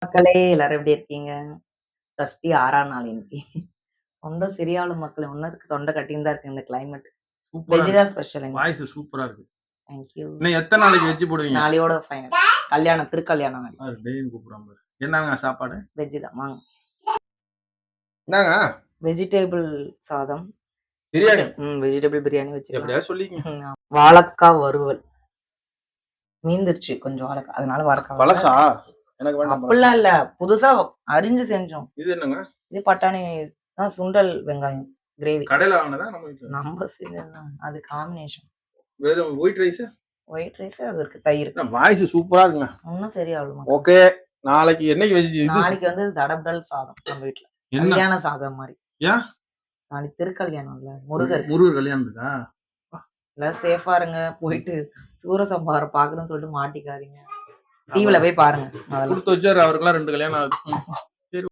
மக்களே எல்லாரும் எப்படி இருக்கீங்க? சஷ்டி 6ஆம் நாள் இன்னைக்கு. ரொம்ப சரியாலும் மக்களே இன்னும் தொண்டை கட்டின்னு தான் இருக்கு இந்த கிளைமேட். சூப்பரா வெஜ் இருக்கு. தான் ஸ்பெஷல் இன்னைக்கு. வாய்ஸ் சூப்பரா இருக்கு. Thank you. இன்னும் எத்தன நாளைக்கு வெஜ் போடுவீங்க? நாளையோட ஃபைனல். கல்யாணம் திருக்கல்யாணம் நாளைக்கு. அது டேய்னு கூப்பிடுறான் பாரு. என்னங்க சாப்பாடு? வெஜ் தான் வாங்க. என்னங்க? வெஜிடபிள் சாதம். பிரியாணி. வெஜிடபிள் பிரியாணி வச்சுக்கலாம். எப்படியாவது சொல்லிக்கங்க. வாழைக்காய் வறுவல். மீந்துருச்சு கொஞ்சம் வாழைக்காய். அதனால வாழைக்காய். பழசா? எனக்கு வேண்டாம். அப்படிலாம் இல்ல. புதுசா அரிஞ்சு செஞ்சோம். இது என்னங்க? இது பட்டாணி சுண்டல் வெங்காயம் கிரேவி. கடையில வாங்குனதா நம்ம வீட்ல? நம்ம செஞ்சதுதான். அது காம்பினேஷன். வெறும் ஒயிட் ரைஸ்? ஒயிட் ரைஸ் அது இருக்கு தயிர். வாய்ஸ் சூப்பரா இருக்குங்க. இன்னும் சரியாகுமா? ஓகே. நாளைக்கு என்னைக்கு வெஜ்? நாளைக்கு வந்து தடபடல் சாதம் நம்ம வீட்ல. கல்யாண சாதம் மாதிரி. ஏன்? நாளைக்கு திருக்கல்யாணம் இல்ல முருகர் கல்யாணம் இருக்கா? இல்ல சேஃபா இருங்க. போயிட்டு சூரசம்ஹாரம் பாக்கணும்னு சொல்லிட்டு மாட்டிக்காதீங்க. டிவில போய் பாருங்க. கொடுத்து வச்சாரு அவருக்கெல்லாம் 2 கல்யாணம் ஆகுது.